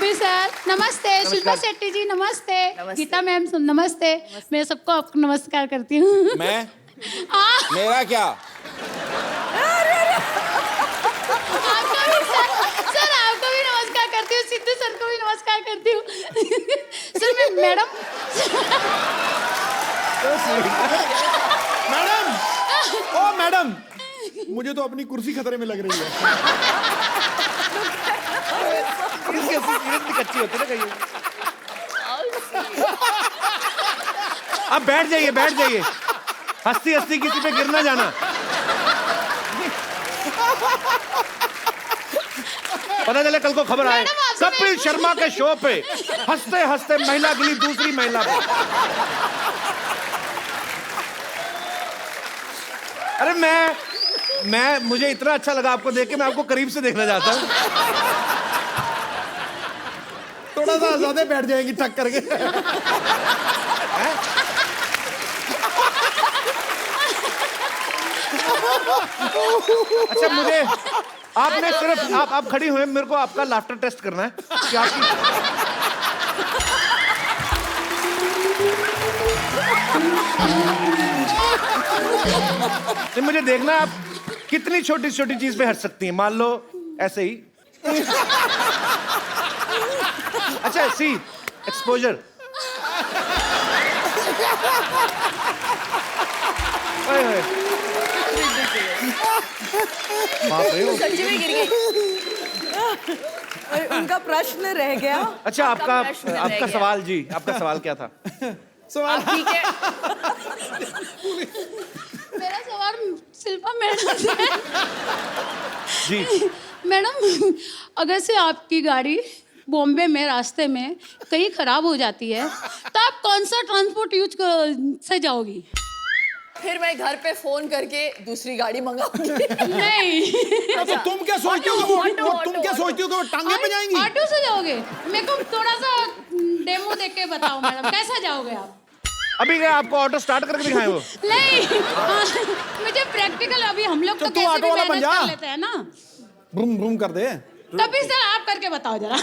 Kapil sir नमस्ते, शिल्पा शेट्टी जी नमस्ते, Gita ma'am नमस्ते। मैं सबको आपको नमस्कार करती हूँ। मैं मेरा क्या आपका भी सर आपको भी नमस्कार करती हूँ, सिद्धू सर को भी नमस्कार करती हूँ। सर मैं मैडम मैडम ओ मैडम मुझे तो अपनी कुर्सी खतरे में लग रही है। कच्ची होती ना कहीं। अब बैठ जाइए हंसती हंसती किसी पे गिर ना जाना। पता चले कल को खबर आए कपिल शर्मा के शो पे हंसते हंसते महिला गिरी दूसरी महिला पे। अरे मैं मुझे इतना अच्छा लगा आपको देख के, मैं आपको करीब से देखना चाहता हूँ। थोड़ा सा ज्यादा बैठ जाएंगी टक करके। अच्छा मुझे आपने सिर्फ आप खड़ी हुए, मेरे को आपका लाफ्टर टेस्ट करना है कि आपकी मुझे देखना आप कितनी छोटी छोटी चीज पे हंस सकती हैं। मान लो ऐसे ही। अच्छा सी एक्सपोजर। सच्ची में गिर गई। उनका प्रश्न रह गया। अच्छा आपका सवाल जी, आपका सवाल क्या था? सवाल ठीक है। मेरा सवाल शिल्पा मैडम से है। जी मैडम अगर से आपकी गाड़ी बॉम्बे में रास्ते में कहीं खराब हो जाती है तो आप कौन सा ट्रांसपोर्ट यूज से जाओगी? फिर मैं घर पे फोन करके दूसरी गाड़ी मंगाऊंगी। नहीं तो तुम क्या सोचती हो कि तुम क्या सोचती हो कि वो टांगे पे जाएंगी? ऑटो से जाओगे? मेरे को थोड़ा सा डेमो देख के बताओ मैडम, कैसा जाओगे आप? अभी क्या आपको ऑटो स्टार्ट करके दिखाएं वो? नहीं मुझे प्रैक्टिकल, अभी हम लोग तो तू कैसे ऑटो भी वाला मेहनत बन जा। कर लेते हैं ना। ब्रूम ब्रूम कर दे। कभी सर आप करके बताओ जरा।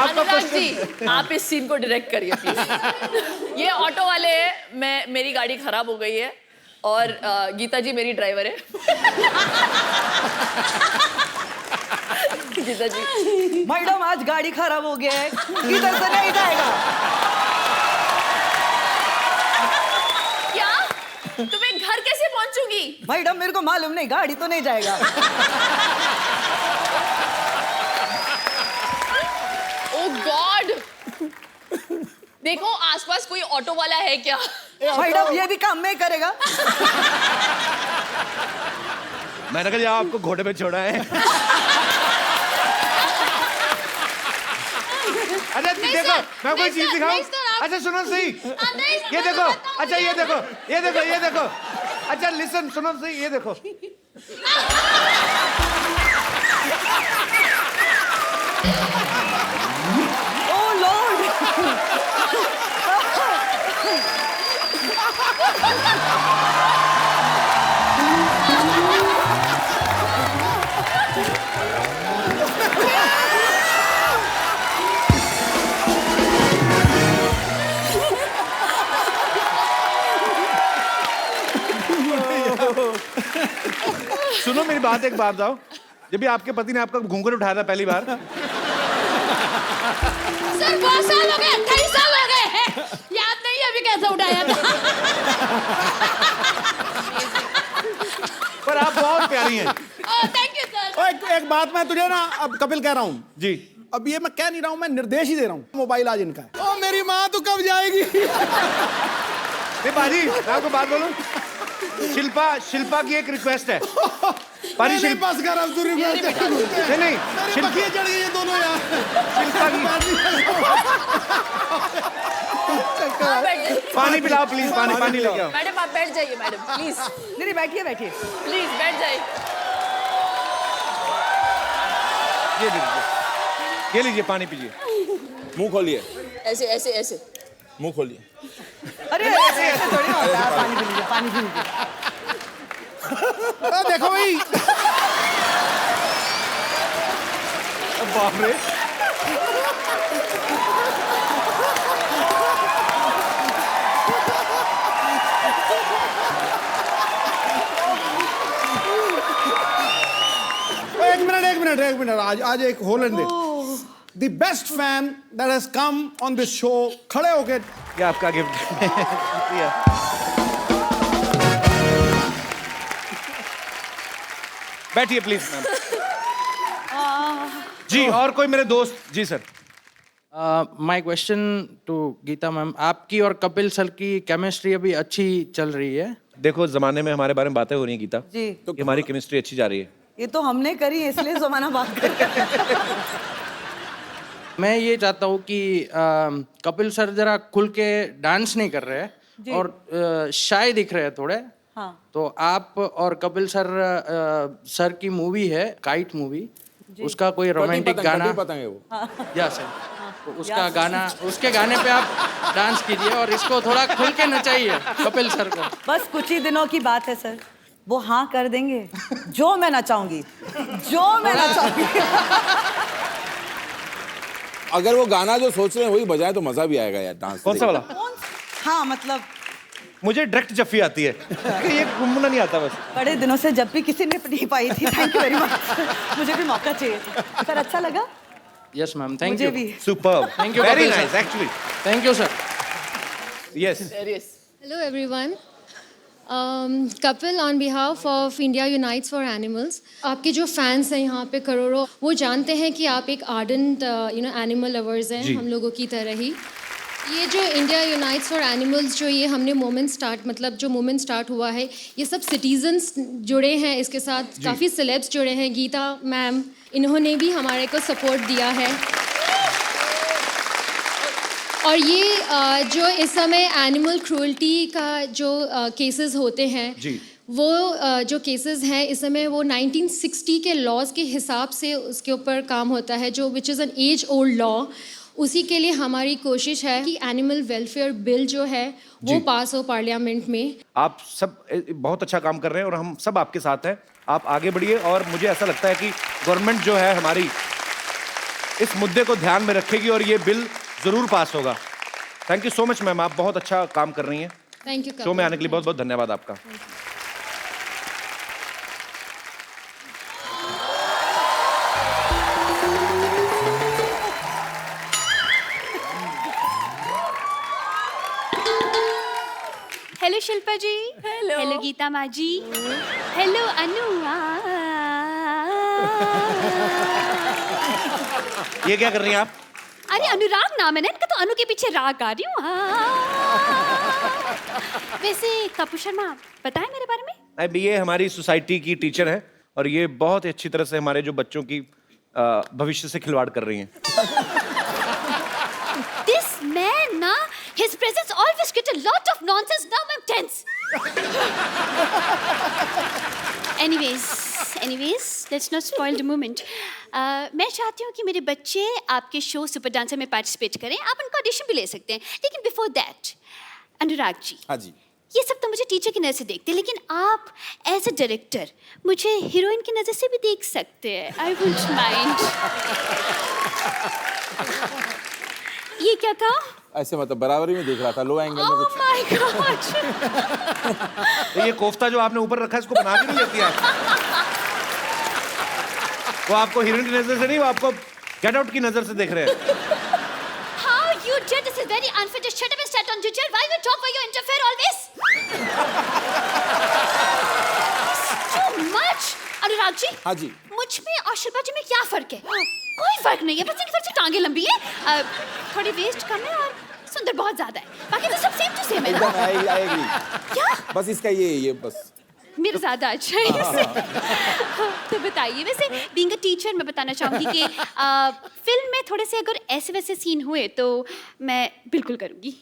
अनुराग जी आप इस सीन को डायरेक्ट करिए प्लीज। ये ऑटो वाले हैं, मेरी गाड़ी खराब हो गई है और गीता जी मेरी ड्राइवर है। गीता जी मैडम आज गाड़ी खराब हो गया है, इधर से नहीं जाएगा। क्या तुम्हें घर कैसे पहुंचूंगी? मैडम मेरे को मालूम नहीं, गाड़ी तो नहीं जाएगा। ओह गॉड, देखो आसपास कोई ऑटो वाला है क्या? मैडम ये भी काम नहीं करेगा। मैंने कहा आपको घोड़े पे छोड़ा है। अच्छा देखो मैं कोई चीज दिखाऊं? अच्छा सुनो सही, ये देखो। अच्छा ये देखो। अच्छा लिसन, सुनो सही, ये देखो। Oh lord. सुनो मेरी बात, एक बात बताओ, जब भी आपके पति ने आपका घूंघट उठाया था पहली बार, सर बहुत साल हो गए, 28 साल हो गए हैं, याद नहीं अभी कैसे उठाया था। पर आप बहुत प्यारी हैं। Thank you sir. एक बात मैं तुझे ना अब कपिल कह रहा हूँ जी। अब ये मैं कह नहीं रहा हूँ, मैं निर्देश ही दे रहा हूँ। मोबाइल आज इनका है। ओ मेरी माँ तो कब जाएगी? नहीं बाजी मैं आपको बात बोलूं, शिल्पा की एक रिक्वेस्ट है। पारी शिल्पा बस कर अब तू रिक्वेस्ट नहीं शिल्पा चढ़ गई ये दोनों यार। शिल्पा की पानी पिलाओ प्लीज, पानी लेके आओ। मैडम आप बैठ जाइए मैडम प्लीज, नहीं बैठिए प्लीज बैठ जाइए। ये लीजिए पानी पीजिए। मुंह खोलिए, ऐसे ऐसे ऐसे मुंह खोलिए। अरे ऐसे थोड़ी होता है। पानी पी लीजिए। देखो भाई बाप रे एक मिनट आज एक हो लेने दे the best fan that has come on this show खड़े होके ये आपका गिफ्ट बैठिए प्लीज मैम जी और कोई मेरे दोस्त जी sir my question to Geeta ma'am, आपकी और कपिल सर की केमिस्ट्री अभी अच्छी चल रही है? देखो जमाने में हमारे बारे में बातें हो रही हैं गीता जी। तो हमारी केमिस्ट्री अच्छी जा रही है ये तो हमने करी है, इसलिए जमाना बात कर रहे हैं। मैं ये चाहता हूँ कि कपिल सर जरा खुल के डांस नहीं कर रहे हैं और शाय दिख रहे हैं थोड़े। हाँ। तो आप और कपिल सर की मूवी है काइट मूवी, उसका कोई रोमांटिक गाना या सर तो उसका गाना, उसके गाने पे आप डांस कीजिए और इसको थोड़ा खुल के नचाइए कपिल सर को। बस कुछ ही दिनों की बात है सर, वो हाँ कर देंगे जो मैं नचाऊंगी, जो मैं नचाऊंगी। अगर वो गाना जो सोच रहे हैं वही बजाए तो मजा भी आएगा यार डांस। कौन सा वाला हाँ मतलब मुझे डायरेक्ट जफ्फी आती है ये घूमना नहीं आता बस बड़े दिनों से जब भी किसी ने नहीं पाई थी। थैंक यू वेरी मच, मुझे भी मौका चाहिए था सर। अच्छा लगा? यस मैम, थैंक मुझे यू। भी। Superb Thank you, very Kapil sir. Nice actually thank you sir. Yes Hello everyone. Kapil, on behalf of India Unites for Animals, आपके जो फैंस हैं यहाँ पे करोड़ों, वो जानते हैं कि आप एक आर्डेंट एनिमल लवर्स हैं हम लोगों की तरह ही। ये जो इंडिया यूनाइट्स फॉर एनिमल्स जो ये हमने मूवमेंट स्टार्ट हुआ है, ये सब सिटीजन्स जुड़े हैं इसके साथ, काफ़ी सेलेब्स जुड़े हैं। गीता मैम इन्होंने भी हमारे को सपोर्ट दिया है। और ये जो इस समय एनिमल क्रूअल्टी का जो केसेस होते हैं वो जो केसेस हैं इस समय वो 1960 के लॉज के हिसाब से उसके ऊपर काम होता है, जो which is an age old law. उसी के लिए हमारी कोशिश है कि एनिमल वेलफेयर बिल जो है वो पास हो पार्लियामेंट में। आप सब बहुत अच्छा काम कर रहे हैं और हम सब आपके साथ हैं। आप आगे बढ़िए और मुझे ऐसा लगता है कि गवर्नमेंट जो है हमारी इस मुद्दे को ध्यान में रखेगी और ये बिल जरूर पास होगा। Thank you so much ma'am, आप बहुत अच्छा काम कर रही हैं। Thank you. शो में आने के लिए बहुत बहुत धन्यवाद आपका। हेलो शिल्पा जी। हेलो गीता माँ जी। हेलो अनु। ये क्या कर रही हैं आप? अरे अनुराग नाम है ना इनका, तो अनु के पीछे राग गा रही हूँ। वैसे कपूर शर्मा बताएं मेरे बारे में। अब ये हमारी सोसाइटी की टीचर है और ये बहुत ही अच्छी तरह से हमारे जो बच्चों की भविष्य से खिलवाड़ कर रही हैं। This man ना, his presence always get a lot of nonsense. Now I'm tense. Anyways, let's not spoil the moment. मैं चाहती हूँ कि मेरे बच्चे आपके शो सुपर डांसर में पार्टिसिपेट करें। आप उनका ऑडिशन भी ले सकते हैं, लेकिन बिफोर दैट अनुराग जी, हाँ जी। ये सब तो मुझे टीचर की नज़र से देखते हैं, लेकिन आप एज अ डायरेक्टर मुझे हीरोइन की नज़र से भी देख सकते हैं। I wouldn't mind. ये क्या कहा? ऐसे मतलब बराबरी में देख रहा था, लो एंगल में ओह कुछ। My God. ये कोफ्ता जो आपने ऊपर रखा है इसको बना के नहीं लेती आप? वो आपको हीरोइन की नजर से नहीं, वो आपको गेट आउट की नजर से देख रहे हैं। How you did this is very unfair. Just shut up and stand on your chair. Why you talk while you interfere always? Too much. Anurag ji. हाँ जी। मुझ में और शिल्पा जी में क्या फर्क है? कोई फर्क नहीं है, बस इनकी थोड़ी सी टांगे लंबी है, थोड़ी वेस्ट कम है और सुंदर बहुत ज्यादा है। बाकी तो सब सेम टू सेम है ना? एकदम I agree। क्या? बस इसका ये बस। मेरा ज्यादा अच्छा है इससे। तो बताइए, वैसे बीइंग अ टीचर मैं बताना चाहूंगी कि फिल्म में थोड़े से अगर ऐसे वैसे सीन हुए तो मैं बिल्कुल करूंगी।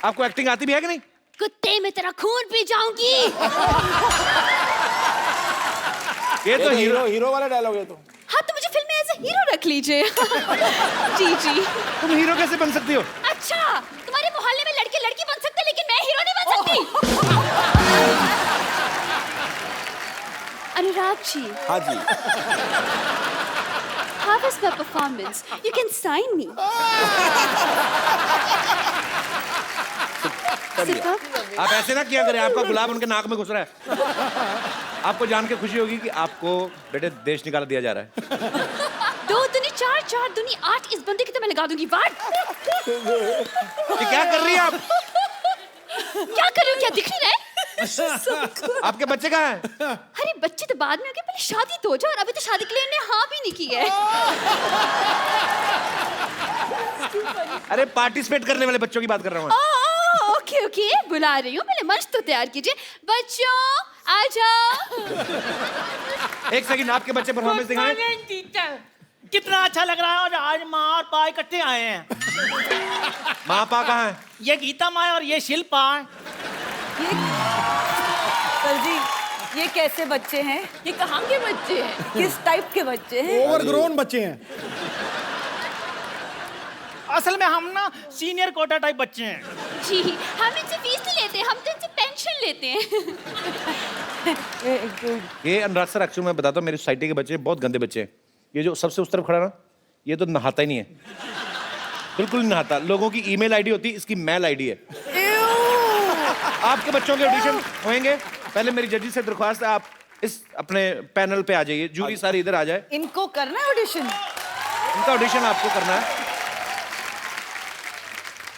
आपको एक्टिंग आती भी है कि नहीं? कुत्ते में तेरा खून पी जाऊंगी। ये तो हीरो वाला डायलॉग है तो। हाँ तो मुझे फिल्म में एज ए हीरो रख लीजिए। जी। तुम हीरो कैसे बन सकती हो? अच्छा, तुम्हारे मोहल्ले में लड़के लड़की बन सकते हैं, लेकिन मैं अनुराग जी, हाँ जी how was my performance? You can sign me. Superb. आप ऐसे ना किया करें, आपका गुलाब उनके नाक में घुस रहा है। आपको जान के खुशी होगी कि आपको बेटे देश निकाल दिया जा रहा है। 2 दूनी 4, 4 दूनी 8, इस बंदे की तो मैं लगा दूंगी वाट। ये क्या कर रही हैं आप? क्या करूं, क्या दिख नहीं रहा है? आपके बच्चे कहाँ हैं? अरे बच्चे तो बाद में होंगे, पहले शादी तो हो जाए, और अभी तो शादी के लिए इन्हें हाँ भी नहीं की है। अरे पार्टिसिपेट करने वाले बच्चों की बात कर रहा हूँ मैं। ओके ओके, बुला रही हूँ, पहले मंच तो तैयार कीजिए। बच्चों आ जाओ। एक सेकंड, आपके बच्चे परफॉर्मेंस दिखाएं। कितना अच्छा लग रहा है, और आज माँ और पा इकट्ठे आए हैं। माँ पा कहाँ है? ये गीता माँ और ये शिल्पा है। सर जी, ये कैसे बच्चे हैं? ये कहाँ के बच्चे हैं? किस टाइप के बच्चे हैं? ओवरग्रोन बच्चे हैं। असल में हम ना सीनियर कोटा टाइप बच्चे हैं। जी, हम इनसे फीस नहीं लेते, हम तो इनसे पेंशन लेते हैं। ये अनुराग सर, एक्चुअली मैं बताता हूँ, मेरी सोसाइटी के बच्चे बहुत गंदे बच्चे हैं। ये जो सबसे उस तरफ खड़ा ना, ये तो नहाता ही नहीं है, बिल्कुल नहीं नहाता। लोगों की ईमेल आईडी होती है, इसकी मेल आईडी है। आपके बच्चों के ऑडिशन होंगे, पहले मेरी जजी से दरख्वास्त है, आप इस अपने पैनल पे आ जाइए, जूरी सारी इधर आ जाए। इनको करना है ऑडिशन? इनका ऑडिशन आपको करना है।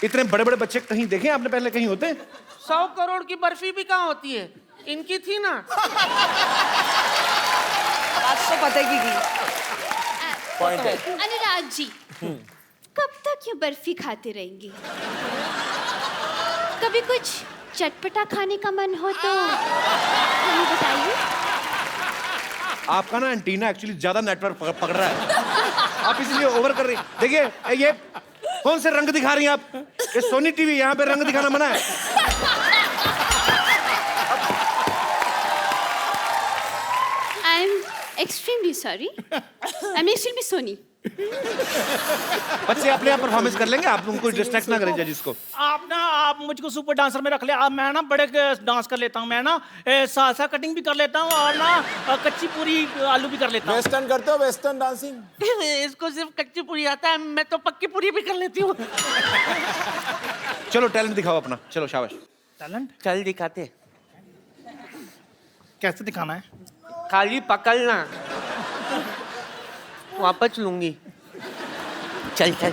इतने बड़े बड़े बच्चे कहीं देखे आपने पहले, कहीं होते? 100 करोड़ की बर्फी भी कहाँ होती है? इनकी थी ना। बात तो पता की पॉइंट है। अनुराग जी, कब तक ये बर्फी खाते रहेंगे? कभी कुछ चटपटा खाने का मन हो तो हमें बताइए। आपका ना एंटीना एक्चुअली ज्यादा नेटवर्क पकड़ रहा है, आप इसलिए ओवर कर रही। देखिए, ये कौन से रंग दिखा रही हैं आप? ये सोनी टीवी, यहाँ पे रंग दिखाना मना है। I am extremely sorry, I am extremely Sony. बच्चे अपने आप परफॉर्मेंस कर लेंगे, आप उनको डिस्ट्रैक्ट ना करें जजिस को। आप मुझको सुपर डांसर में रख ले। मैं ना बड़े डांस कर लेता हूँ। मैं ना सालसा कटिंग भी कर लेता हूँ, और ना कच्ची पूरी आलू भी कर लेता हूँ। वेस्टर्न करते हो? Western dancing? इसको सिर्फ कच्ची पूरी आता है, मैं तो पक्की पूरी भी कर लेती हूँ। चलो टैलेंट दिखाओ अपना, चलो शाबाश। टैलेंट चल दिखाते। कैसे दिखाना है? खाली पकड़ना, वापस लूंगी। चल चल,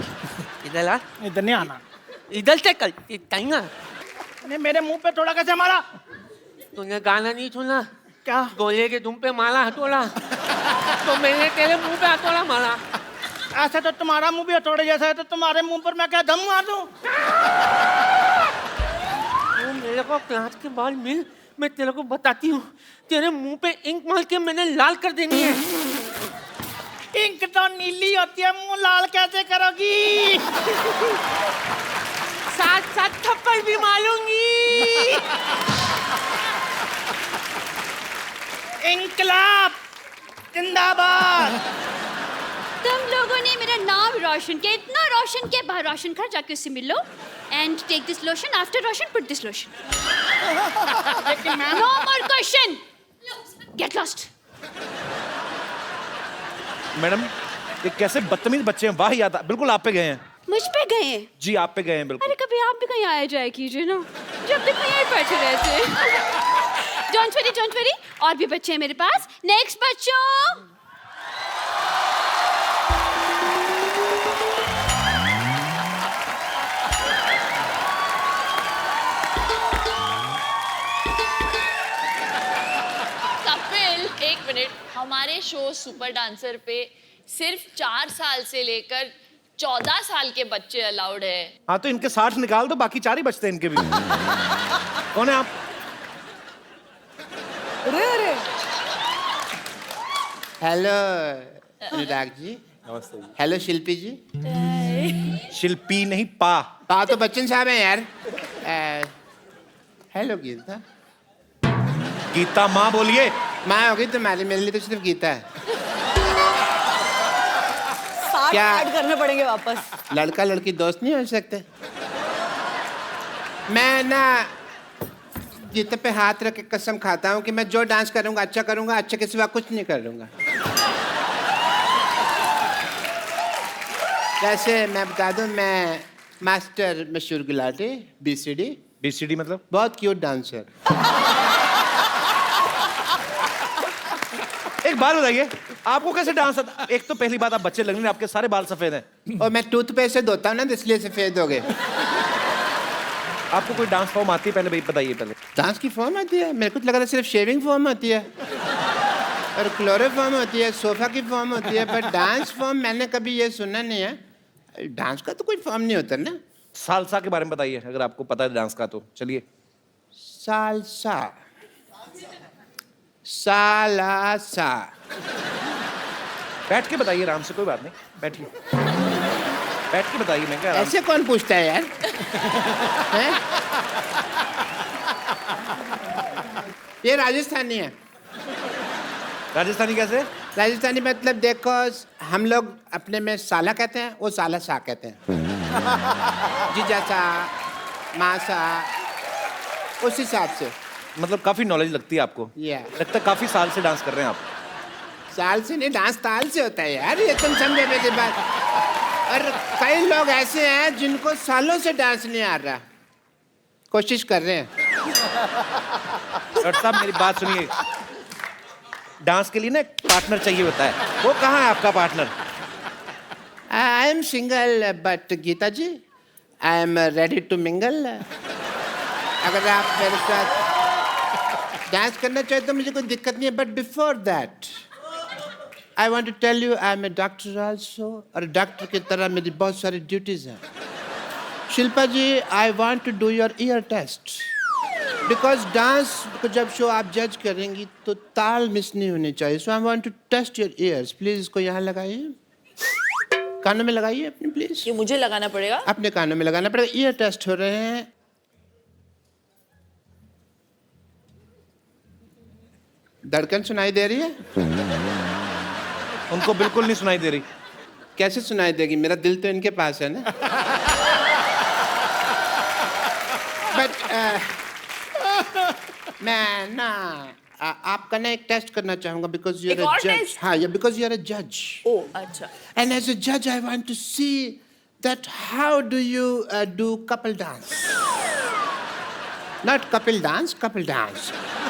इधर आ। इधर नहीं आना। इधर से कल टाइम। नहीं, मेरे मुंह पे थोड़ा कैसे मारा? तूने गाना नहीं सुना क्या? गोले के तुम पे मारा हथौड़ा, तो मैंने तेरे मुंह पे हथौड़ा मारा। ऐसा तो तुम्हारा मुंह भी हथौड़े जैसा है, तो तुम्हारे मुंह पर मैं क्या दम मार दूं? तू मेरे को क्लास के बाद मिल, मैं तेरे को बताती हूँ। तेरे मुंह पे इंक मार के मैंने लाल कर देनी है। इंक तो नीली होती है, मुंह लाल कैसे करोगी? साथ साथ थप्पड़ भी मारूंगी। इंकलाब जिंदाबाद। तुम लोगों ने मेरा नाम रोशन किया, इतना रोशन किया। बाहर रोशन घर जाके उससे मिल लो। And take this lotion, after Roshan put this lotion. No more question, get lost. Madam, ये कैसे बदतमीज बच्चे हैं, वाह याद बिल्कुल आप पे गए हैं। मुझ पे गए हैं? जी आप पे गए हैं बिल्कुल। अरे कभी आप भी कहीं आया जाए कीजिए ना, जब तक यहीं बैठे रहते। डोंट वरी, और भी बच्चे हैं मेरे पास। नेक्स्ट बच्चों। कपिल, एक मिनट। हमारे शो सुपर डांसर पे सिर्फ 4 साल से लेकर 14 साल के बच्चे अलाउड है। हाँ तो इनके 60 निकाल दो, बाकी 4 ही बचते हैं इनके भी। कौन है आप? अरे हेलो अनुराग जी। नमस्ते जी। हेलो शिल्पी जी। शिल्पी नहीं, पा। पा तो बच्चन साहब हैं यार। हेलो गीता। गीता माँ बोलिए। माँ होगी तुम्हारी, मेरे लिए तो सिर्फ गीता है। 60 क्या? ऐड करने पड़ेंगे वापस। लड़का लड़की दोस्त नहीं हो सकते? मैं ना गीता पे हाथ रख के कसम खाता हूँ कि मैं जो डांस करूँगा, अच्छे के सिवा कुछ नहीं करूँगा। वैसे मैं बता दूँ, मैं मास्टर मशहूर गुलाटी BCD। BCD मतलब? बहुत क्यूट डांसर। एक बात बताइए, आपको कैसे डांस आता? एक तो पहली बात, आप बच्चे लग रहे हैं, आपके सारे बाल सफेद हैं। और मैं टूथपेस्ट से धोता हूँ ना, इसलिए सफेद हो गए। आपको कोई डांस फॉर्म आती है? पहले भाई बताइए। पहले डांस की फॉर्म आती है? मेरे को तो लगा था सिर्फ शेविंग फॉर्म होती है और क्लोरोफॉर्म होती है, सोफा की फॉर्म होती है, पर डांस फॉर्म मैंने कभी ये सुना नहीं है। डांस का तो कोई फॉर्म नहीं होता ना। सालसा के बारे में बताइए, अगर आपको पता है डांस का तो चलिए। सालसा, सालासा। बैठ के बताइए आराम से, कोई बात नहीं, बैठिए। बैठ के बताइए। मैं क्या ऐसे कौन पूछता है यार? हैं? ये राजस्थानी है। राजस्थानी कैसे? राजस्थानी मतलब देखो, हम लोग अपने में साला कहते हैं, वो साला सा कहते हैं। जीजा सा, माँ सा, उस हिसाब से। मतलब काफी नॉलेज लगती है आपको। लगता है काफी साल से डांस कर रहे हैं आप। साल से नहीं, डांस ताल से होता है यार, ये तुम समझे मेरी बात। और कई लोग ऐसे हैं जिनको सालों से डांस नहीं आ रहा, कोशिश कर रहे हैं। डॉक्टर साहब मेरी बात सुनिए, डांस के लिए ना एक पार्टनर चाहिए होता है, वो कहाँ है आपका partner? I am single but Geeta ji I am ready to mingle. अगर आप मेरे साथ डांस करना चाहे तो मुझे कोई दिक्कत नहीं है, but before that I want to tell you I am a doctor also, और डॉक्टर की तरह मेरी बहुत सारी ड्यूटीज हैं। Shilpa ji, I want to do your ear test, because dance को जब शो आप जज करेंगी तो ताल मिस नहीं होनी चाहिए। So I want to test your ears. Please इसको यहाँ लगाइए, कानों में लगाइए अपने, प्लीज। ये मुझे लगाना पड़ेगा? अपने कानों में लगाना पड़ेगा। ईयर टेस्ट हो रहे हैं। धड़कन सुनाई दे रही है? उनको बिल्कुल नहीं सुनाई दे रही। कैसे सुनाई देगी? मेरा दिल तो इनके पास है ना। बट मैं ना आपका ना एक टेस्ट करना चाहूंगा, बिकॉज यू आर अ जज। हाँ, बिकॉज यू आर अ जज। ओह अच्छा। एंड एज अ जज I want to see that how do you do couple dance. Not couple dance, couple dance.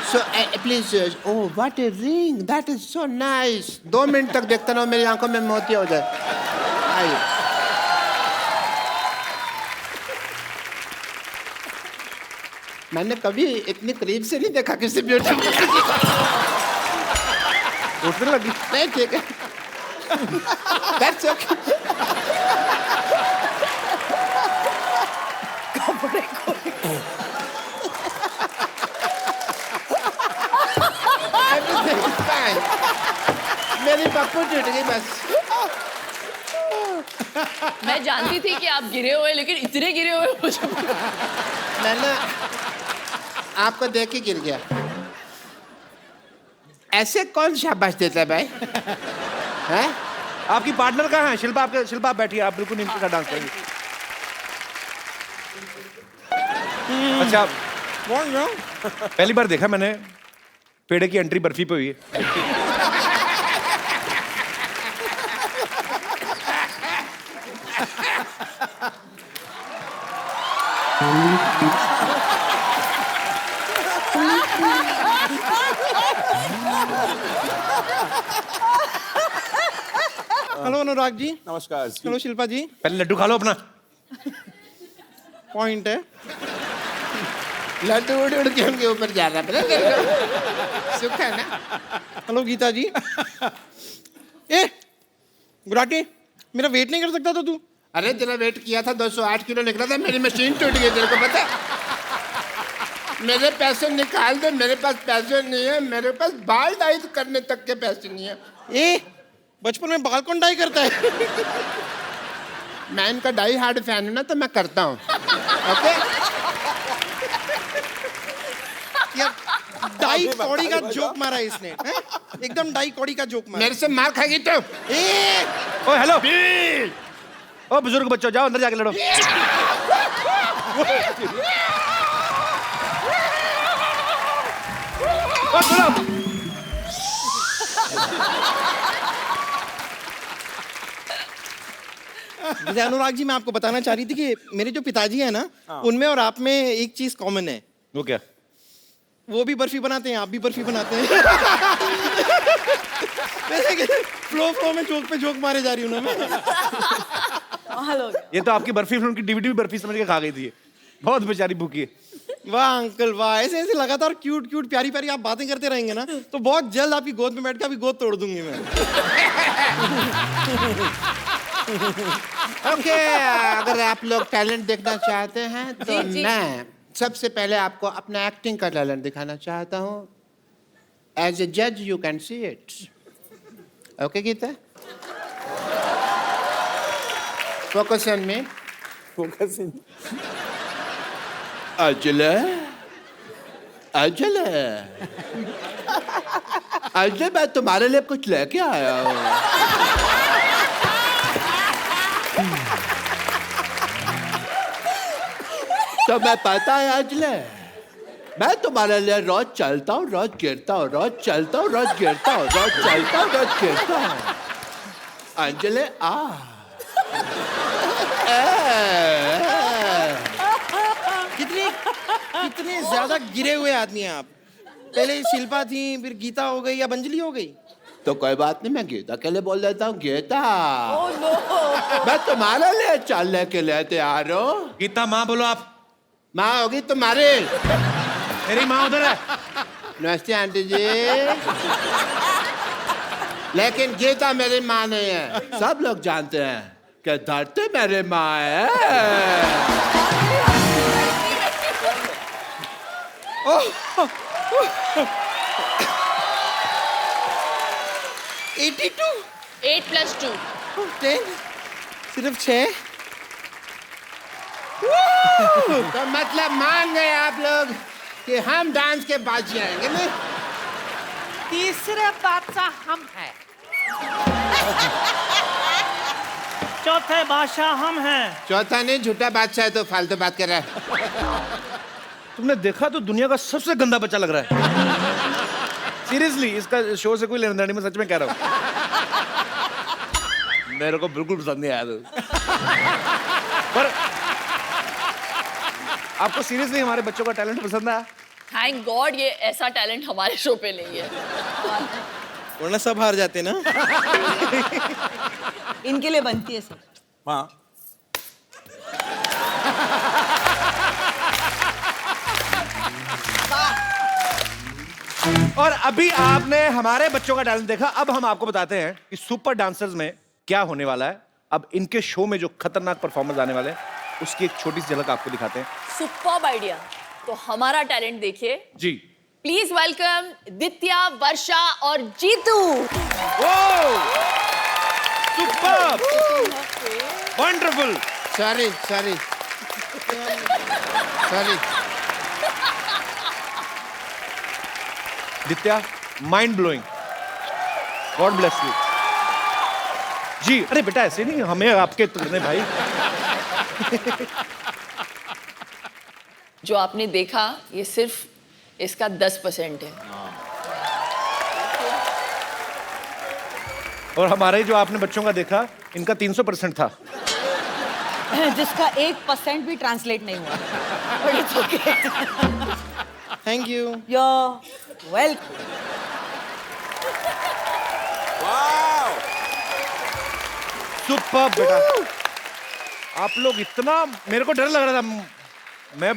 So please, oh what a ring, that is so nice. 2 minute तक देखता रहो, मेरी आंखों में मोतिया हो जाए। आइए। मैंने कभी इतनी करीब से नहीं देखा किसी ब्यूटी को। उठने लगी? नहीं, ठीक है। That's okay. Everything is fine. मेरी पप्पू टूट गई बस। मैं जानती थी कि आप गिरे हुए, लेकिन इतने गिरे हुए मुझे। मैंने आपको देख के गिर गया। ऐसे कौन शाबाश देता है भाई? हैं? आपकी पार्टनर कहाँ है? शिल्पा, आपके शिल्पा आप बैठिए, आप बिल्कुल इनके साथ डांस करेंगे। अच्छा, पहली बार देखा मैंने पेड़े की एंट्री बर्फी पे हुई है। हेलो अनुराग जी। नमस्कार। हेलो शिल्पा जी। पहले लड्डू खा लो अपना। पॉइंट है। लड्डू उड़ उड़ के उनके ऊपर जा रहा है। सुख है ना। हेलो गीता जी। ए गुराटी, मेरा वेट नहीं कर सकता था तू? अरे तेरा वेट किया था, 208 किलो निकला था, मेरी मशीन टूट गई, तेरे को पता है? मेरे पैसे निकाल दे, मेरे पास पैसे नहीं है, मेरे पास बाल डाई करने तक के पैसे नहीं है। ए बचपन में बाल कौन डाई करता है? मैं इनका डाई हार्ड फैन हूं ना, तो मैं करता हूँ। ओके? डाई कौड़ी का जोक मारा है इसने, हैं? एकदम डाई कौड़ी का जोक मारा। मेरे से मार खाएगी तो? ओ हेलो, ओ बुजुर्ग बच्चों, जाओ अंदर जाके लड़ो। बहुत बोलो। जैसे अनुराग जी, मैं आपको बताना चाह रही थी कि मेरे जो पिताजी हैं ना, उनमें और आप में एक चीज कॉमन है। वो क्या? वो भी बर्फी बनाते हैं, आप भी बर्फी बनाते हैं। वैसे कि फ्लो में जोक पे जोक मारे जा रही हूँ ना मैं। ये तो आपकी बर्फी फिल्म की डीवीडी भी बर्फी समझ के खा गई थी ये। बहुत बेचारी भूखी है। वाह अंकल वाह, ऐसे ऐसे लगातार क्यूट क्यूट प्यारी प्यारी आप बातें करते रहेंगे ना, तो बहुत जल्द आपकी गोद में बैठ के आपकी गोद तोड़ दूंगी मैं। ओके, अगर आप लोग टैलेंट देखना चाहते हैं तो मैं सबसे पहले आपको अपना एक्टिंग का टैलेंट दिखाना चाहता हूँ। एज ए जज you can see it. Okay Geeta, focus on me. Focus in. अजले अजले अजले, मैं तुम्हारे लिए कुछ लेके आया हूँ। तो मैं पता है अजले, मैं तुम्हारे लिए रोज चलता हूँ, रोज गिरता हूँ, रोज चलता हूँ, रोज गिरता हूँ, रोज चलता हूँ, रोज गिरता हूँ। अंजले आ कितने ज्यादा गिरे हुए आदमी हैं आप। पहले शिल्पा थी, फिर गीता हो गई, अब अंजलि हो गई। तो कोई बात नहीं, मैं गीता के लिए बोल देता हूँ। गीता, मैं तुम्हारे लिए चलने के लिए तैयार हूँ। गीता माँ बोलो आप। माँ होगी तुम्हारी। मेरी माँ उधर है। नमस्ते आंटी जी। लेकिन गीता मेरी माँ नहीं है। सब लोग जानते हैं कि धरती मेरी माँ है। 82 8 + 2 10 सिर्फ 6। तो मतलब मान गए आप लोग कि हम डांस के बाजी आएंगे ना। तीसरे बादशाह हम हैं। चौथे बादशाह हम हैं। चौथा नहीं, झूठा बादशाह है तो फालतू बात कर रहा है। तुमने देखा तो दुनिया का सबसे गंदा बच्चा लग रहा है। सीरियसली, इसका शो से कोई लेना देना नहीं, मैं सच में कह रहा हूँ। मेरे को बिल्कुल पसंद नहीं आया पर आपको सीरियसली हमारे बच्चों का टैलेंट पसंद आया? थैंक गॉड ये ऐसा टैलेंट हमारे शो पे नहीं है। वरना सब हार जाते ना। इनके लिए बनती है सर। हाँ। और अभी आपने हमारे बच्चों का टैलेंट देखा, अब हम आपको बताते हैं कि सुपर डांसर्स में क्या होने वाला है। अब इनके शो में जो खतरनाक परफॉर्मेंस आने वाले हैं, उसकी एक छोटी सी झलक आपको दिखाते हैं। Superb idea. तो हमारा टैलेंट देखिए जी। प्लीज वेलकम दित्या, वर्षा और Jeetu. Superb, wonderful. Sorry sorry sorry. Ditya, mind blowing. God bless you. जी, अरे बेटा ऐसे नहीं, हमें आपके तुमने भाई। जो आपने देखा ये सिर्फ इसका 10% है। और हमारे जो आपने बच्चों का देखा, इनका 300% था। जिसका 1% भी ट्रांसलेट नहीं हुआ। But it's okay. Thank you. You're welcome. Superb बेटा। आप लोग इतना, मेरे को डर लग रहा था, मैं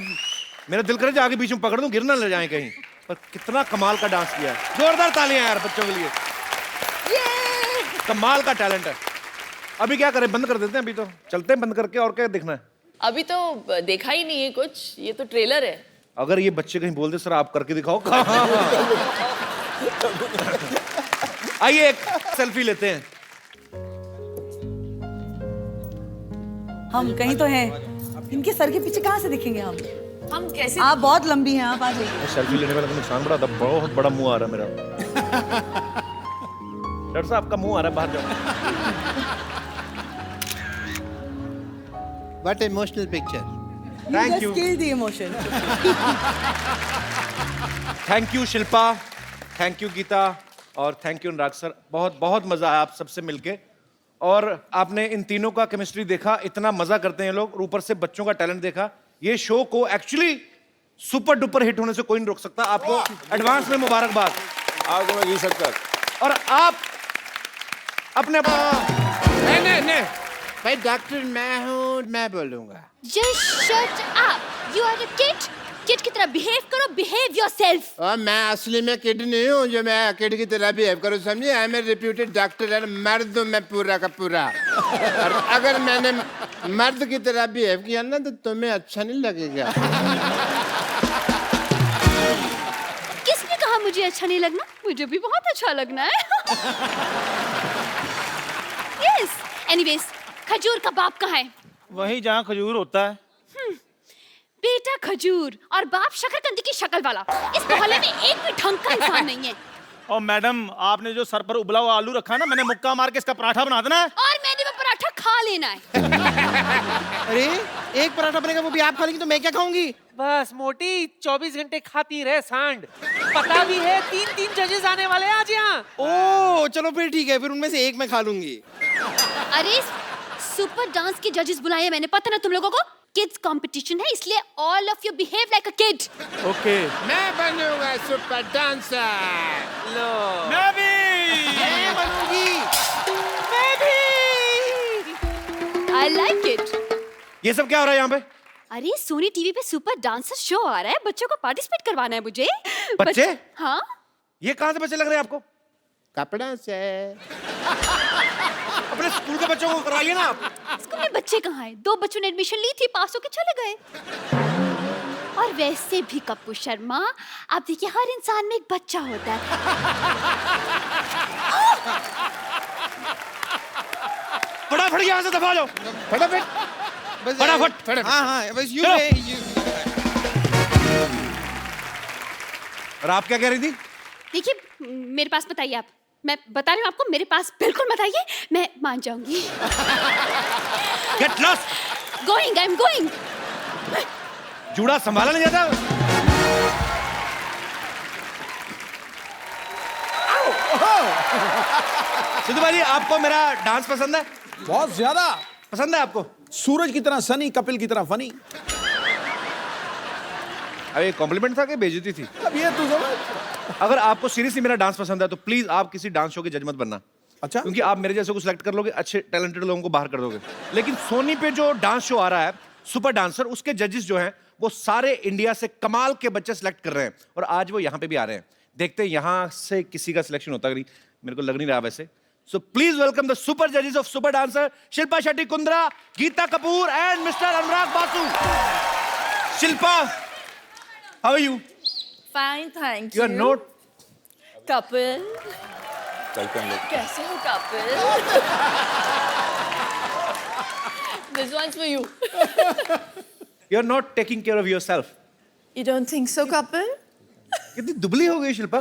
मेरा दिल करे आगे बीच में पकड़ दूं, गिर ना ले जाए कहीं। पर कितना कमाल का डांस किया है। जोरदार तालियां यार बच्चों के लिए। कमाल का टैलेंट है। अभी क्या करें, बंद कर देते हैं? अभी तो चलते हैं बंद करके, और क्या देखना है? अभी तो देखा ही नहीं है कुछ, ये तो ट्रेलर है। अगर ये बच्चे कहीं बोल दे सर आप करके दिखाओ। आइए एक सेल्फी लेते हैं। हम कहीं तो हैं। इनके सर के पीछे कहाँ से दिखेंगे हम? हम कैसे? आप बहुत लंबी हैं, आप आ जाइए। सेल्फी लेने वाला का नुकसान बड़ा था, बहुत बड़ा मुंह आ रहा है मेरा। डॉक्टर साहब आपका मुंह आ रहा है, बाहर जाओ। What emotional picture. Thank you. Just kill the emotion. Thank you Shilpa, thank you Geeta और थैंक यू अनुराग सर, बहुत बहुत मजा आया आप सबसे मिलके। और आपने इन तीनों का केमिस्ट्री देखा, इतना मजा करते हैं लोग, और ऊपर से बच्चों का टैलेंट देखा। ये शो को एक्चुअली सुपर डुपर हिट होने से कोई नहीं रोक सकता। आपको एडवांस में मुबारकबाद। आपको मैं जी सकता। और आप अपने नहीं भाई, डॉक्टर मैं हूँ, मैं बोलूंगा। Just shut up, you are a kid. Kid की तरह बिहेव करो, बिहेव योरसेल्फ। और मैं असली में किड नहीं हूँ जो मैं किड की तरह बिहेव करूँ, समझे? I am a reputed doctor and मर्द हूँ मैं पूरा का पूरा। और अगर मैंने मर्द की तरह बिहेव किया ना तो तुम्हें अच्छा नहीं लगेगा। किसने कहा मुझे अच्छा नहीं लगना? मुझे भी बहुत अच्छा लगना है। यस। एनीवेज, खजूर का बाप कहाँ है? वही जहाँ खजूर होता है। बेटा खजूर और बाप शकरकंदी की शक्ल वाला। इस मोहल्ले में एक भी ढंग का इंसान नहीं है। और मैडम, आपने जो सर पर उबला हुआ आलू रखा है ना, मैंने मुक्का मार के इसका पराठा बना देना है। और मैंने वो पराठा खा लेना है। अरे एक पराठा बनेगा, वो भी आप खा लेंगी तो मैं क्या खाऊंगी? बस मोटी 24 घंटे खाती रहे सांड। पता भी है 3 जजेस आने वाले हैं आज यहाँ। ओ चलो फिर ठीक है, फिर उनमें से एक मैं खा लूंगी। अरे सुपर डांस के जजेस बुलाए हैं मैंने, पता ना तुम लोगों को? किड्स कंपटीशन है, इसलिए all of you behave like a kid. Okay. मैं बनूंगा सुपर डांसर। लो, मैं भी। मैं बनूंगी। मैं भी। I like it. ये सब क्या हो रहा है यहाँ पे? अरे सोनी टीवी पे सुपर डांसर शो आ रहा है, बच्चों को पार्टिसिपेट करवाना है मुझे। बच्चे? हाँ। ये कहाँ से बच्चे लग रहे हैं आपको? कपड़ा से। अपने स्कूल के बच्चों को करवाइए ना आप। स्कूल में बच्चे कहाँ हैं? 2 बच्चों ने एडमिशन ली थी, पास होके चले गए। और वैसे भी कप्पू शर्मा, आप देखिए हर इंसान में एक बच्चा होता है। फटाफट यहाँ से दबा जाओ। फटाफट बस फटाफट। हाँ हाँ बस यू। और आप क्या कह रही थी? देखिए मेरे पास बताइए आप, मैं बता रही हूँ आपको, मेरे पास बिल्कुल बताइए, मैं मान जाऊंगी। Get lost। Going, I'm going। जूड़ा संभाला नहीं जाता। सिद्धू भाई, आपको मेरा डांस पसंद है? बहुत ज्यादा पसंद है आपको? सूरज की तरह सनी, कपिल की तरह फनी। अब ये कॉम्प्लीमेंट था कि बेइज्जती थी? अब ये तू समझ। अगर आपको सीरियसली मेरा डांस पसंद है तो प्लीज आप किसी डांस शो के जज मत बनना। अच्छा। क्योंकि आप मेरे जैसे को सिलेक्ट कर लोगे, अच्छे टैलेंटेड लोगों को बाहर कर दोगे। लेकिन सोनी पे जो डांस शो आ रहा है सुपर डांसर, उसके जजेस जो हैं वो सारे इंडिया से कमाल के बच्चे सिलेक्ट कर रहे हैं, और आज वो यहाँ पे भी आ रहे हैं। देखते हैं यहाँ से किसी का सिलेक्शन होता है, मेरे को लग नहीं रहा वैसे। So please welcome the super जजेस of super dancer, Shilpa Shetty Kundra, Geeta Kapur and mister Anurag Basu. Shilpa, how are you? Fine, thank you you. Are not Kapil, चलते हैं लोग। कैसे हो Kapil? This one's for you. You are not taking care of yourself. You don't think so, Kapil? कितनी दुबली हो गई शिल्पा।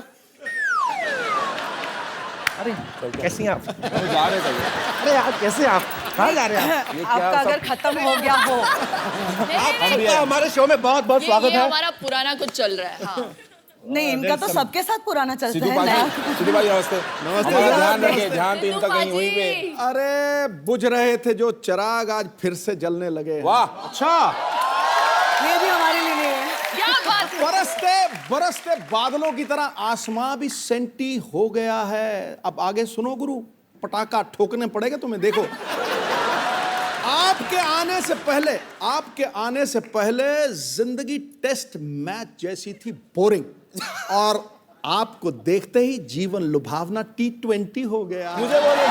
अरे कैसी हैं आप? जा रहे थे। अरे यार कैसे आप? कहाँ जा रहे हैं आप? आपका अगर खत्म हो गया हो। आपका हमारे शो में बहुत बहुत स्वागत ये है। हमारा पुराना कुछ चल रहा है। हाँ। नहीं, इनका तो सबके साथ पुराना चलता सिद्धू है नया। भाई, सिद्धू भाई नमस्ते। हमारा ध्यान रखे, ध्यान तो इनका कहीं वहीं पे। अरे बुझ रहे थे जो चिराग आज फिर से जलने लगे। वाह। अच्छा। ये भी हमारे लिए नहीं है। क्या बात है? बरसते बरसते बादलों की तरह आसमां भी सेंटी हो गया है। अब आगे सुनो गुरु, पटाखा ठोकने पड़ेगा तुम्हें। देखो, आपके आने से पहले जिंदगी टेस्ट मैच जैसी थी, बोरिंग। और आपको देखते ही जीवन लुभावना T20 हो गया। मुझे बोलो।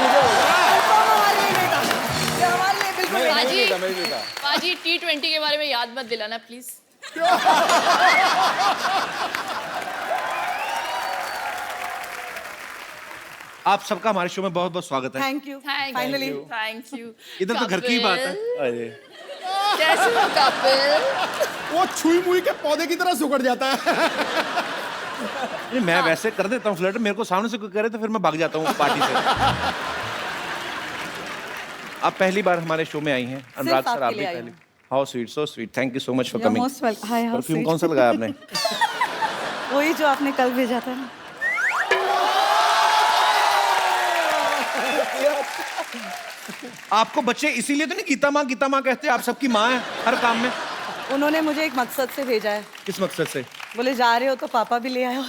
बाजी, बाजी T20 के बारे में याद मत दिलाना प्लीज। आप सबका हमारे शो में बहुत बहुत स्वागत है। Thank you. Thank finally. You, thank you. इधर तो घर की ही बात है। अरे कैसे हो कपिल? वो छुई मुई के पौधे की तरह सुखड़ जाता है। नहीं, मैं वैसे कर देता हूँ फ्लर्ट, मेरे को सामने से कोई करे तो फिर मैं भाग जाता हूँ पार्टी से। आप पहली बार हमारे शो में आई हैं अनुराग सर, आप भी पहली। How sweet, so sweet, thank you so much for coming. Hi, how perfume कौन सा लगाया आपने? वही जो आपने कल भेजा था ना। आपको बच्चे इसीलिए तो नहीं गीता माँ कहते, आप सबकी माँ है हर काम में। उन्होंने मुझे एक मकसद से भेजा है। किस मकसद से? बोले जा रहे हो तो पापा भी ले आयो।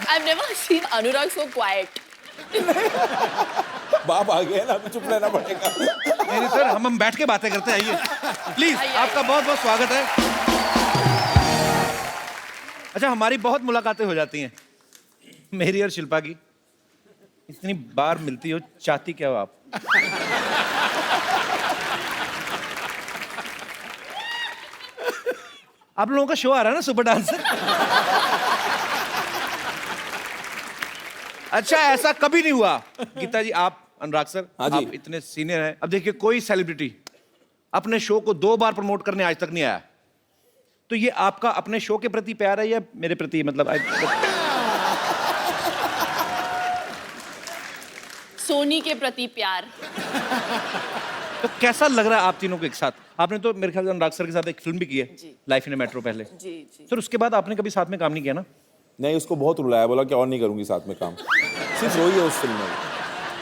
I've never seen Anurag so quiet. बाप आ गया ना, चुप रहना पड़ेगा। नहीं सर, हम बैठ के बातें करते हैं, आइए प्लीज। आपका बहुत बहुत स्वागत है। अच्छा, हमारी बहुत मुलाकातें हो जाती हैं, मेरी और शिल्पा की। इतनी बार मिलती हो, चाहती क्या हो आप? आप लोगों का शो आ रहा है ना, सुपर डांसर। अच्छा, ऐसा कभी नहीं हुआ गीता जी, आप अनुराग सर, हाँ जी। आप इतने सीनियर हैं। अब देखिए, कोई सेलिब्रिटी अपने शो को 2 बार प्रमोट करने आज तक नहीं आया, तो ये आपका अपने शो के प्रति प्यार है या मेरे प्रति? मतलब सोनी के प्रति प्यार। तो कैसा लग रहा है आप तीनों को एक साथ? आपने तो मेरे ख्याल से अनुराग सर के साथ एक फिल्म भी की है, लाइफ इन ए मेट्रो पहले। जी जी। सर, उसके बाद आपने कभी साथ में काम नहीं किया ना? नहीं, उसको बहुत रुलाया, बोला कि और नहीं करूंगी साथ में काम, सिर्फ रोई है उस फिल्म में।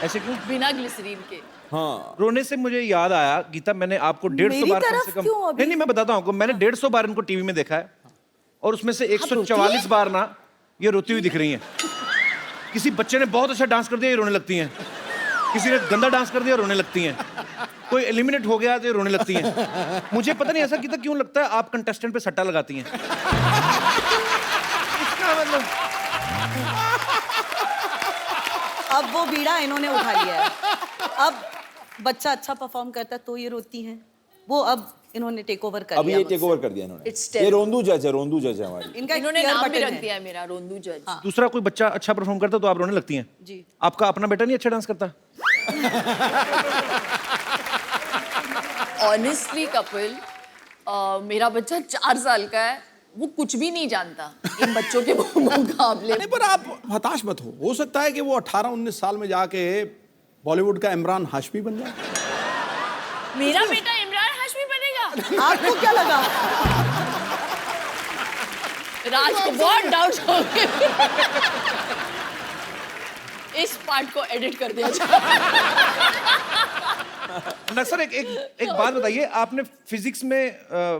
ऐसे क्यों? बिना ग्लिसरीन के। हाँ, रोने से मुझे याद आया गीता, मैंने आपको 150 बार कम से कम, नहीं मैं बताता हूँ आपको, मैंने 150 बार इनको टीवी में देखा है, और उसमें से 144 बार ना ये रोती हुई दिख रही हैं। किसी बच्चे ने बहुत अच्छा डांस कर दिया, ये रोने लगती हैं। किसी ने गंदा डांस कर दिया, रोने लगती हैं। कोई एलिमिनेट हो गया तो ये रोने लगती हैं। मुझे पता नहीं ऐसा गीता क्यों लगता है आप कंटेस्टेंट पे सट्टा लगाती हैं। इसका मतलब अब वो बीड़ा इन्होंने उठा लिया है। अब बच्चा अच्छा परफॉर्म करता है तो ये रोती हैं, वो अब इन्होंने टेक ओवर कर अब लिया। ये टेक ओवर कर दिया इन्होंने। It's ये रोंदू जज है, रोंदू जज है हमारी। इनका इन्होंने clear नाम भी button रख है। दिया है मेरा, रोंदू जज। दूसरा कोई बच्चा अच्छा परफॉर्म करता तो आप रोने लगती हैं? जी। आपका अपना बेटा नहीं अच्छा डांस करता? ऑनेस्टली कपिल, मेरा बच्चा 4 साल का है, वो कुछ भी नहीं जानता इन बच्चों के मुकाबले। नहीं, पर आप हताश मत हो सकता है कि वो 18-19 साल में जाके बॉलीवुड का इमरान हाशमी बन जाए। मेरा बेटा इमरान हाशमी बनेगा? आपको क्या लगा? राज को बहुत डाउट हो गए। इस पार्ट को एडिट कर दिया जाए। सर, एक बात बताइए, आपने फिजिक्स में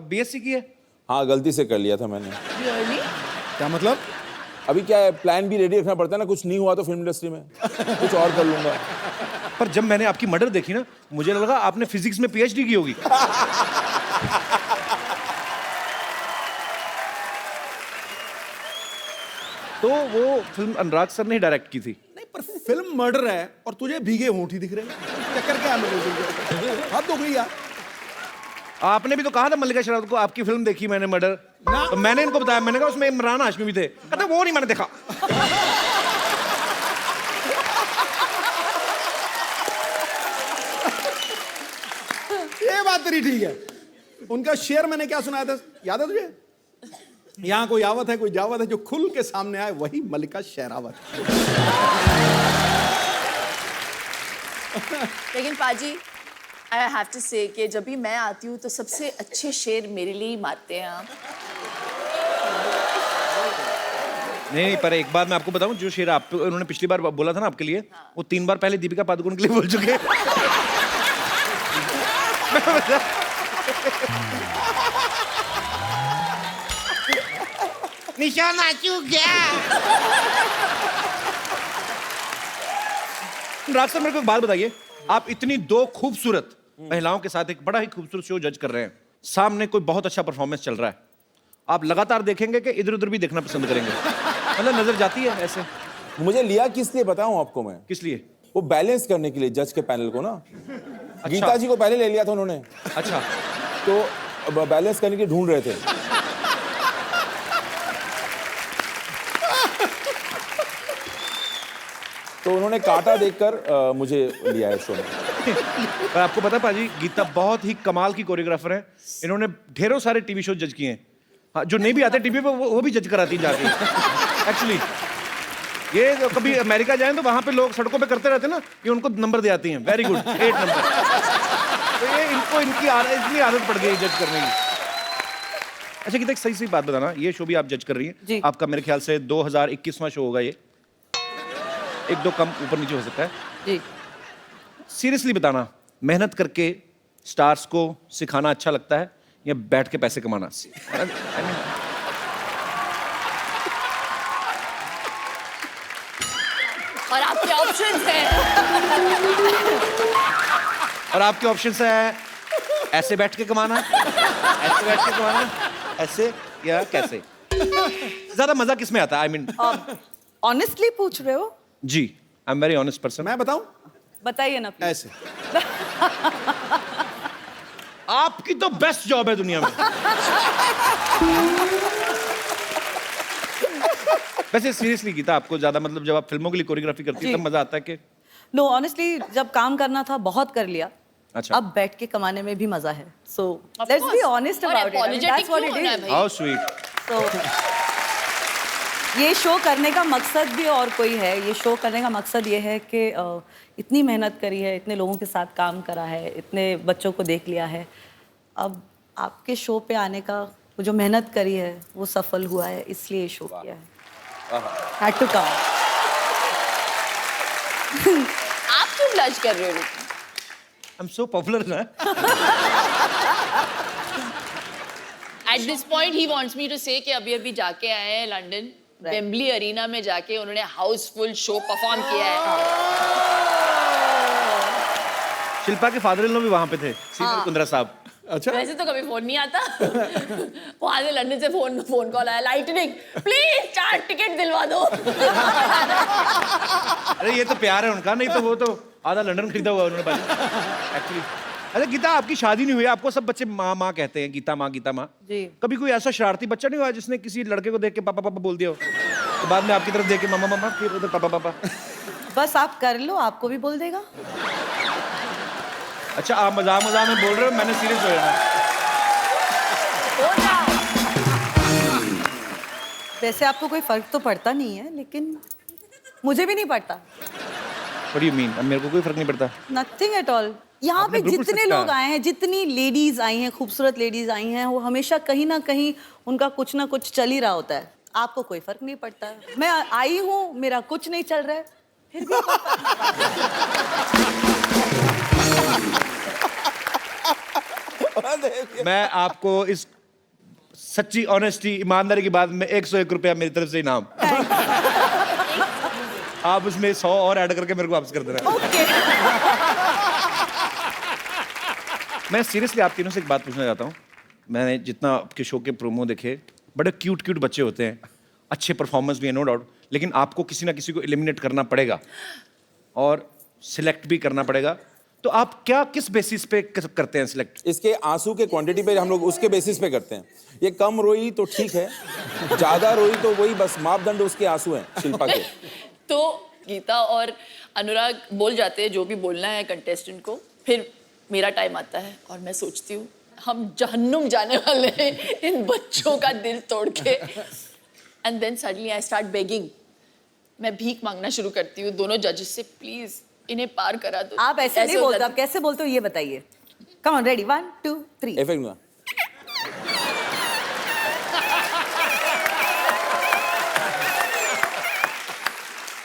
बीएससी की है? हाँ, गलती से कर लिया था मैंने। क्या मतलब? अभी क्या है, प्लान भी रेडी रखना पड़ता है ना, कुछ नहीं हुआ तो फिल्म इंडस्ट्री में कुछ और कर लूंगा। पर जब मैंने आपकी मर्डर देखी ना, मुझे लगा आपने फिजिक्स में पीएचडी की होगी। तो वो फिल्म अनुराग सर ने डायरेक्ट की थी। नहीं, पर फिल्म मर्डर है और तुझे भीगे होंठ ही दिख रहे हैं। चक्कर क्या है? हाथ हो गई यार। आपने भी तो कहा था मल्लिका शेरावत को, आपकी फिल्म देखी मैंने मर्डर, तो मैंने इनको बताया, मैंने कहा उसमें इमरान हाशमी भी थे। कहते वो नहीं मैंने देखा। ये बात तेरी ठीक है। उनका शेर मैंने क्या सुनाया था, याद है तुझे? यहाँ कोई आवत है, कोई जावत है, जो खुल के सामने आए वही मल्लिका शेरावत। लेकिन पाजी, आई हैव टू से कि जब भी मैं आती हूँ तो सबसे अच्छे शेर मेरे लिए ही मारते हैं आप। नहीं, पर एक बात मैं आपको बताऊं, जो शेर आप उन्होंने पिछली बार बोला था ना आपके लिए, वो 3 बार पहले दीपिका पादुकोण के लिए बोल चुके हैं। निशाना चूक गया। राज सर, मेरे को एक बात बताइए, आप इतनी 2 खूबसूरत महिलाओं के साथ एक बड़ा ही खूबसूरत शो जज कर रहे हैं, सामने कोई बहुत अच्छा परफॉर्मेंस चल रहा है, आप लगातार देखेंगे कि इधर उधर भी देखना पसंद करेंगे? मतलब नजर जाती है ऐसे? मुझे लिया किस लिए बताऊं आपको मैं? किस लिए? वो बैलेंस करने के लिए जज के पैनल को ना। गीता जी को पहले ले लिया था उन्होंने। अच्छा। तो बैलेंस करने के ढूंढ रहे थे। तो उन्होंने काटा देखकर मुझे लिया है शो में। पर आपको पता पाजी, गीता बहुत ही कमाल की कोरियोग्राफर है। इन्होंने ढेरों सारे टीवी शो जज किए हैं। हाँ, जो नहीं भी आते टीवी पे वो भी जज कराती जाके। एक्चुअली ये तो कभी अमेरिका जाएं तो वहां पे लोग सड़कों पे करते रहते हैं ना, ये उनको नंबर दे आती हैं, वेरी गुड, 8 नंबर। तो ये इनको इतनी आदत पड़ गई जज करने की। अच्छा गीता, एक सही सी बात बताना, ये शो भी आप जज कर रही जी। हैं, आपका मेरे ख्याल से 2021वां शो होगा ये, एक दो कम ऊपर नीचे हो सकता है। जी। सीरियसली बताना, मेहनत करके स्टार्स को सिखाना अच्छा लगता है या बैठ के पैसे कमाना? और आपके ऑप्शंस हैं। और आपके ऑप्शंस है ऐसे बैठ के कमाना, ऐसे बैठ के कमाना, ऐसे या कैसे? ज्यादा मजा किस में आता है? आई मीन ऑनेस्टली पूछ रहे हो? जी, I am very honest person. मैं बताऊं? बताइए ना please। ऐसे। आपकी तो बेस्ट जॉब है दुनिया में। वैसे सीरियसली गीता, आपको ज्यादा मतलब जब आप फिल्मों के लिए कोरियोग्राफी करती है जी। तब मजा आता है कि? नो ऑनेस्टली, जब काम करना था बहुत कर लिया। अच्छा। अब बैठ के कमाने में भी मजा है। सो लेट्स बी ऑनेस्ट और अबाउट इट। apologetic क्यों होना है भाई? How sweet. तो ये शो करने का मकसद भी और कोई है। ये शो करने का मकसद ये है कि इतनी मेहनत करी है, इतने लोगों के साथ काम करा है, इतने बच्चों को देख लिया है, अब आपके शो पे आने का वो जो मेहनत करी है वो सफल हुआ है, इसलिए ये शो किया है। Had to come। आप क्यों ब्लश कर रहे हो? आई एम सो पॉपुलर ना। At this point he wants me to say कि अभी जाके आए हैं लंदन, वेम्बली अरीना में जाके उन्होंने हाउसफुल शो परफॉर्म किया है। शिल्पा के फादर इन लॉ भी वहां पे थे, सीनियर कुंद्रा साहब। अच्छा। वैसे तो कभी फोन नहीं आता। वहां से लंदन से फोन कॉल आया, लाइटनिंग प्लीज 4 टिकट दिलवा दो। अरे ये तो प्यार है उनका, नहीं तो वो तो आधा लंदन खरीदा हुआ उन्होंने एक्चुअली। अच्छा गीता, आपकी शादी नहीं हुई, आपको सब बच्चे माँ माँ कहते हैं, गीता माँ गीता माँ। जी। कभी कोई ऐसा शरारती बच्चा नहीं हुआ जिसने किसी लड़के को देख के पापा पापा बोल दिया हो, तो बाद में आपकी तरफ देख के मामा मामा, फिर उधर पापा पापा? बस आप कर लो, आपको भी बोल देगा। अच्छा, आप मजाक मजाक में बोल रहे हो, मैंने सीरियस हो जाना। वैसे आपको कोई फर्क तो पड़ता नहीं है, लेकिन मुझे भी नहीं पड़ता। What do you mean? अब मेरे को कोई फर्क नहीं पड़ता। Nothing at all. यहाँ पे आपने बिल्कुल जितने सच लोग कहा। आए हैं, जितनी लेडीज आई हैं, खूबसूरत लेडीज आई हैं, वो हमेशा कहीं ना कहीं उनका कुछ ना कुछ चल ही रहा होता है। आपको कोई फर्क नहीं पड़ता। मैं आई हूँ, मेरा कुछ नहीं चल रहा है, फिर भी कोई फर्क नहीं पड़ता। मैं आपको इस सच्ची ऑनेस्टी ईमानदारी की बात में 101 रुपया मेरी तरफ से इनाम। आप उसमें 100 और ऐड करके मेरे को वापस कर देना। मैं सीरियसली आप तीनों से एक बात पूछना चाहता हूँ। मैंने जितना आपके शो के प्रोमो देखे, बड़े क्यूट क्यूट बच्चे होते हैं, अच्छे परफॉर्मेंस भी है नो डाउट, लेकिन आपको किसी ना किसी को एलिमिनेट करना पड़ेगा और सिलेक्ट भी करना पड़ेगा। तो आप क्या किस बेसिस पे करते हैं सिलेक्ट? इसके आंसू के क्वांटिटी पे हम लोग उसके बेसिस पे करते हैं। ये कम रोई तो ठीक है, ज्यादा रोई तो वही बस मापदंड उसके आंसू हैं शिल्पा के। तो गीता और अनुराग बोल जाते हैं जो भी बोलना है कंटेस्टेंट को, फिर मेरा टाइम आता है और मैं सोचती हूँ हम जहन्नुम जाने वाले हैं इन बच्चों का दिल तोड़ के। And then suddenly I start begging. मैं भीख मांगना शुरू करती हूँ दोनों जजेस से, प्लीज इन्हें पार करा दो। आप ऐसे नहीं बोलते, आप कैसे बोलते हो ये बताइए। Come on, ready, 1 2 3। इफेक्ट में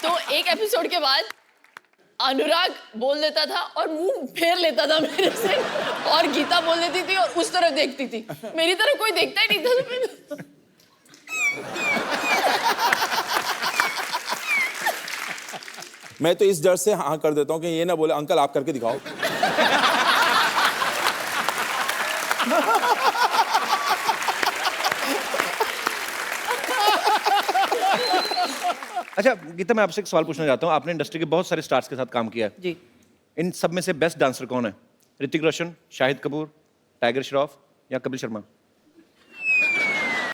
तो एक एपिसोड के बाद अनुराग बोल देता था और मुंह फेर लेता था मेरे से, और गीता बोल देती थी और उस तरफ देखती थी, मेरी तरफ कोई देखता ही नहीं था। मैं तो इस डर से हाँ कर देता हूँ कि ये ना बोले अंकल आप करके दिखाओ। अच्छा गीता, मैं आपसे एक सवाल पूछना चाहता हूँ। आपने इंडस्ट्री के बहुत सारे स्टार्स के साथ काम किया है जी। इन सब में से बेस्ट डांसर कौन है? ऋतिक रोशन, शाहिद कपूर, टाइगर श्रॉफ या कपिल शर्मा?